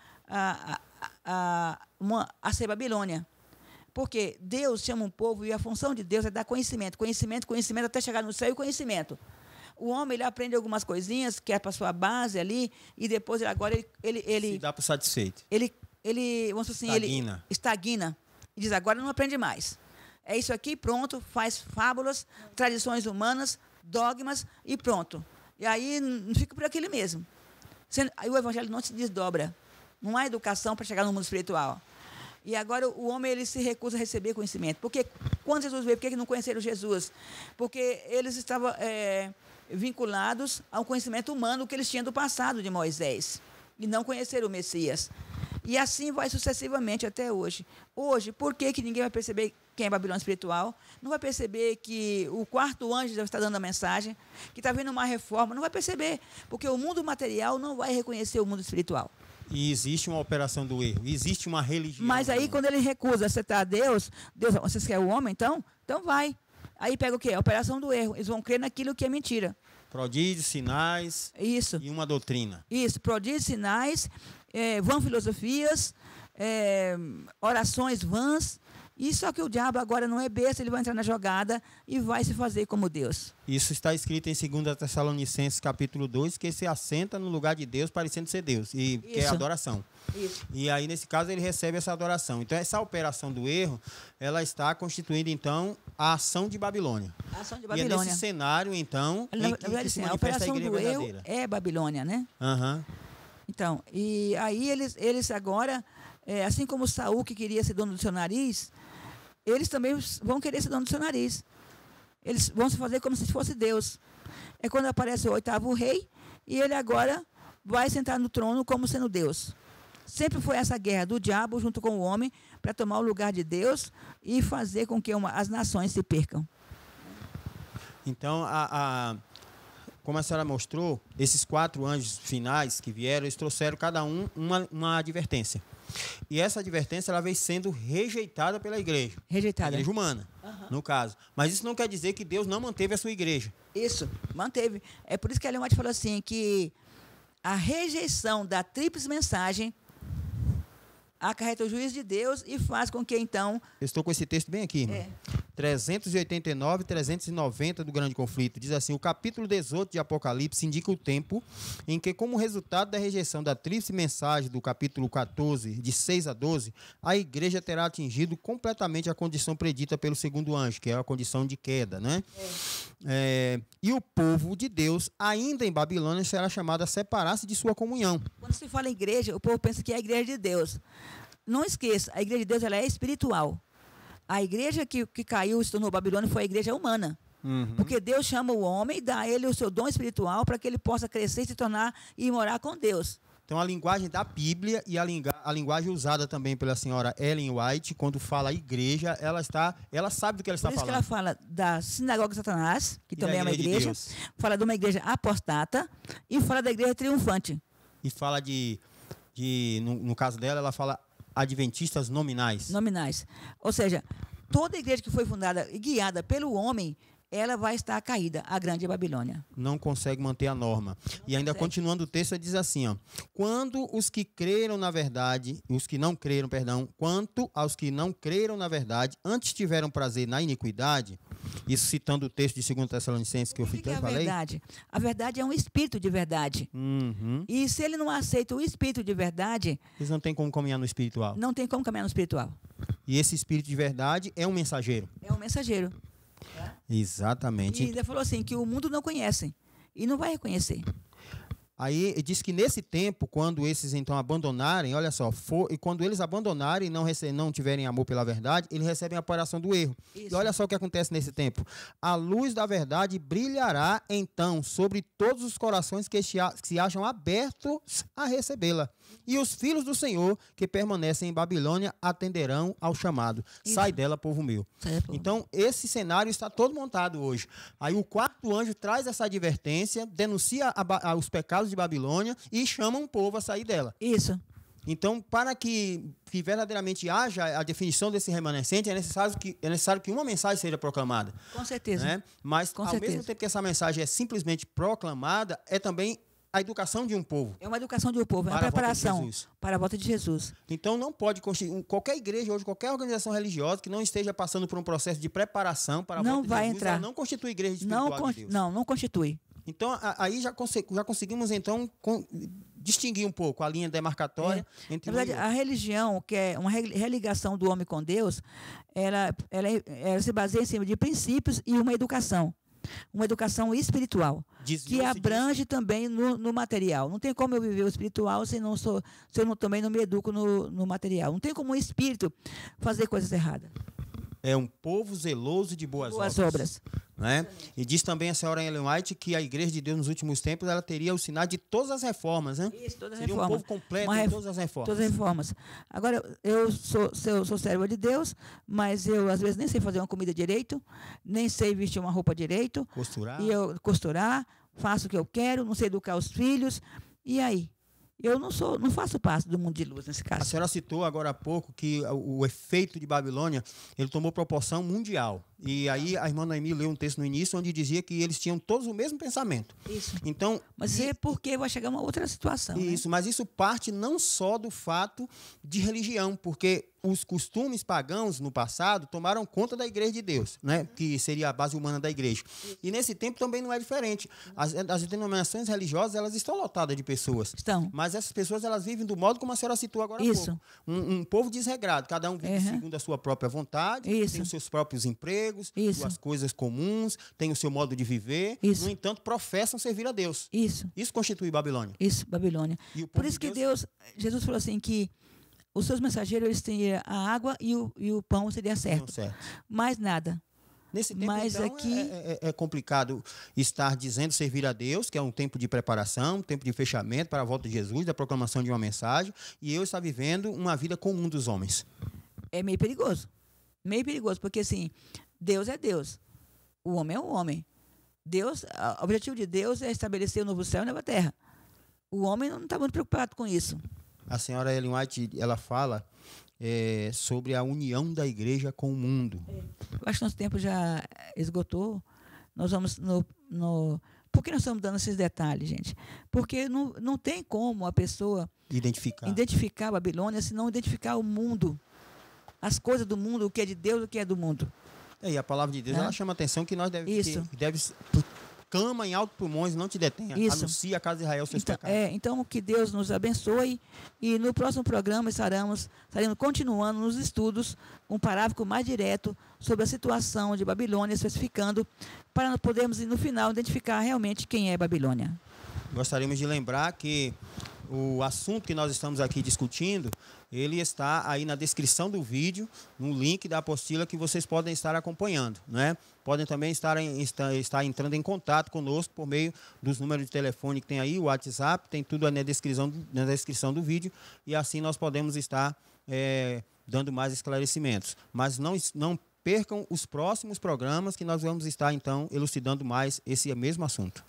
a ser Babilônia. Porque Deus chama um povo e a função de Deus é dar conhecimento, até chegar no céu e conhecimento. O homem, ele aprende algumas coisinhas que é para a sua base ali, e depois ele se dá por satisfeito. Ele vamos dizer assim, ele estagna e diz, agora não aprende mais. É isso aqui, pronto, faz fábulas, tradições humanas, dogmas e pronto. E aí não fica por aquilo mesmo. Aí o evangelho não se desdobra. Não há educação para chegar no mundo espiritual. E agora o homem, ele se recusa a receber conhecimento. Porque quando Jesus veio, por que não conheceram Jesus? Porque eles estavam vinculados ao conhecimento humano que eles tinham do passado de Moisés. E não conheceram o Messias. E assim vai sucessivamente até hoje. Hoje, por que ninguém vai perceber quem é Babilônia espiritual? Não vai perceber que o quarto anjo já está dando a mensagem, que está vindo uma reforma, não vai perceber. Porque o mundo material não vai reconhecer o mundo espiritual. E existe uma operação do erro, existe uma religião. Mas aí, quando ele recusa aceitar a Deus, vocês querem o homem, então? Então vai. Aí pega o quê? A operação do erro. Eles vão crer naquilo que é mentira. Prodígios, sinais. Isso. E uma doutrina. Isso, prodígios, sinais, vãs filosofias, orações vãs. E só que o diabo agora não é besta, ele vai entrar na jogada e vai se fazer como Deus. Isso está escrito em 2 Tessalonicenses capítulo 2, que se assenta no lugar de Deus, parecendo ser Deus, e que é adoração. Isso. E aí, nesse caso, ele recebe essa adoração. Então, essa operação do erro, ela está constituindo, então, a ação de Babilônia. A ação de Babilônia. E é nesse cenário, então, na verdade, que se a manifesta operação a igreja do erro verdadeira. é Babilônia, né? Uhum. Então, e aí eles agora, assim como Saul, que queria ser dono do seu nariz, eles também vão querer ser dono do seu nariz. Eles vão se fazer como se fosse Deus. É quando aparece o 8º rei, e ele agora vai sentar no trono como sendo Deus. Sempre foi essa guerra do diabo junto com o homem para tomar o lugar de Deus e fazer com que as nações se percam. Então, como a senhora mostrou, esses 4 anjos finais que vieram, eles trouxeram cada um uma advertência. E essa advertência ela veio sendo rejeitada pela igreja. Rejeitada. A igreja humana, no caso. Mas isso não quer dizer que Deus não manteve a sua igreja. Isso, manteve. É por isso que a Ellen White falou assim, que a rejeição da tríplice mensagem acarreta o juízo de Deus e faz com que, então... Eu estou com esse texto bem aqui, irmão. 389 e 390 do Grande Conflito. Diz assim, o capítulo 18 de Apocalipse indica o tempo em que, como resultado da rejeição da tríplice mensagem do capítulo 14, de 6 a 12, a igreja terá atingido completamente a condição predita pelo segundo anjo, que é a condição de queda, né? E o povo de Deus, ainda em Babilônia, será chamado a separar-se de sua comunhão. Quando se fala em igreja, o povo pensa que é a igreja de Deus. Não esqueça, a igreja de Deus ela é espiritual. A igreja que caiu e se tornou Babilônia foi a igreja humana. Porque Deus chama o homem e dá a ele o seu dom espiritual para que ele possa crescer, se tornar e morar com Deus. Então, a linguagem da Bíblia e a linguagem usada também pela senhora Ellen White, quando fala igreja, ela sabe do que ela está falando. Por isso que ela fala da sinagoga de Satanás, que também é uma igreja, fala de uma igreja apostata e fala da igreja triunfante. E fala no caso dela, ela fala adventistas nominais. Nominais. Ou seja, toda igreja que foi fundada e guiada pelo homem, ela vai estar caída, a grande Babilônia. Não consegue manter a norma. E ainda continuando o texto, diz assim, ó, quando os que creram na verdade, os que não creram, perdão, quanto aos que não creram na verdade, antes tiveram prazer na iniquidade, isso citando o texto de 2 Tessalonicenses que eu falei. Verdade? A verdade é um espírito de verdade. E se ele não aceita o espírito de verdade... Eles não têm como caminhar no espiritual. Não tem como caminhar no espiritual. E esse espírito de verdade é um mensageiro. É um mensageiro. Exatamente. E ele falou assim, que o mundo não conhece e não vai reconhecer. Aí ele diz que nesse tempo, quando esses então abandonarem, olha só, e quando eles abandonarem e não tiverem amor pela verdade, eles recebem a apuração do erro. Isso. E olha só o que acontece nesse tempo. A luz da verdade brilhará então sobre todos os corações que se acham abertos a recebê-la. E os filhos do Senhor que permanecem em Babilônia atenderão ao chamado. Isso. Sai dela, povo meu. Então, esse cenário está todo montado hoje. Aí o 4º anjo traz essa advertência, denuncia os pecados de Babilônia e chama um povo a sair dela. Isso. Então, para que verdadeiramente haja a definição desse remanescente, é necessário que uma mensagem seja proclamada. Com certeza. Né? Mas, ao mesmo tempo que essa mensagem é simplesmente proclamada, é também a educação de um povo. É uma educação de um povo, é uma preparação para a volta de Jesus. Então, não pode constituir, qualquer igreja hoje, qualquer organização religiosa que não esteja passando por um processo de preparação para a volta de Jesus, ela não constitui igreja espiritual de Deus. Não constitui. Então, aí já conseguimos, então, distinguir um pouco a linha demarcatória entre... Na verdade, a religião, que é uma religação do homem com Deus, ela se baseia em cima de princípios e uma educação espiritual, que abrange também no material. Não tem como eu viver o espiritual se eu também não me educo no material. Não tem como um espírito fazer coisas erradas. É um povo zeloso de boas obras. Né? E diz também a senhora Ellen White que a Igreja de Deus nos últimos tempos ela teria o sinal de todas as reformas, né? Isso, todas as Seria reformas. Um povo completo em todas as reformas. Todas as reformas. Agora, eu sou serva de Deus, mas eu às vezes nem sei fazer uma comida direito, nem sei vestir uma roupa direito. Costurar, faço o que eu quero, não sei educar os filhos. E aí? Eu não faço parte do mundo de luz nesse caso. A senhora citou agora há pouco que o efeito de Babilônia ele tomou proporção mundial. E aí a irmã Noemi leu um texto no início onde dizia que eles tinham todos o mesmo pensamento. Isso. Então, mas é porque vai chegar uma outra situação. Isso, né? Mas isso parte não só do fato de religião, porque os costumes pagãos no passado tomaram conta da Igreja de Deus, né? Que seria a base humana da igreja. E nesse tempo também não é diferente. As denominações religiosas elas estão lotadas de pessoas. Estão. Mas Mas essas pessoas, elas vivem do modo como a senhora citou agora há Isso. pouco. Um povo desregrado. Cada um vive segundo a sua própria vontade, Isso. tem os seus próprios empregos, Isso. suas coisas comuns, tem o seu modo de viver. Isso. No entanto, professam servir a Deus. Isso. Isso constitui Babilônia. Isso, Babilônia. E o Por povo isso de que Jesus falou assim que os seus mensageiros, eles teriam a água e o pão seria certo. certo. Mais nada. Nesse tempo, Mas então, aqui- é complicado estar dizendo servir a Deus, que é um tempo de preparação, um tempo de fechamento para a volta de Jesus, da proclamação de uma mensagem, e eu estar vivendo uma vida comum dos homens. É meio perigoso. Meio perigoso, porque assim, Deus é Deus. O homem é o homem. O objetivo de Deus é estabelecer o novo céu e a nova terra. O homem não está muito preocupado com isso. A senhora Ellen White, ela fala sobre a união da igreja com o mundo. Eu acho que nosso tempo já esgotou. Nós vamos Por que nós estamos dando esses detalhes, gente? Porque não tem como a pessoa identificar a Babilônia se não identificar o mundo. As coisas do mundo, o que é de Deus, o que é do mundo. E a palavra de Deus, ela chama a atenção que nós devemos clama em alto pulmões, não te detenha. Isso. Anuncia a casa de Israel os seus pecados. Então, que Deus nos abençoe e no próximo programa estaremos continuando nos estudos um parágrafo mais direto sobre a situação de Babilônia, especificando, para podermos, no final, identificar realmente quem é Babilônia. Gostaríamos de lembrar que o assunto que nós estamos aqui discutindo, ele está aí na descrição do vídeo, no link da apostila que vocês podem estar acompanhando, né? Podem também estar entrando em contato conosco por meio dos números de telefone que tem aí, o WhatsApp, tem tudo aí na descrição do vídeo, e assim nós podemos estar dando mais esclarecimentos. Mas não percam os próximos programas que nós vamos estar, então, elucidando mais esse mesmo assunto.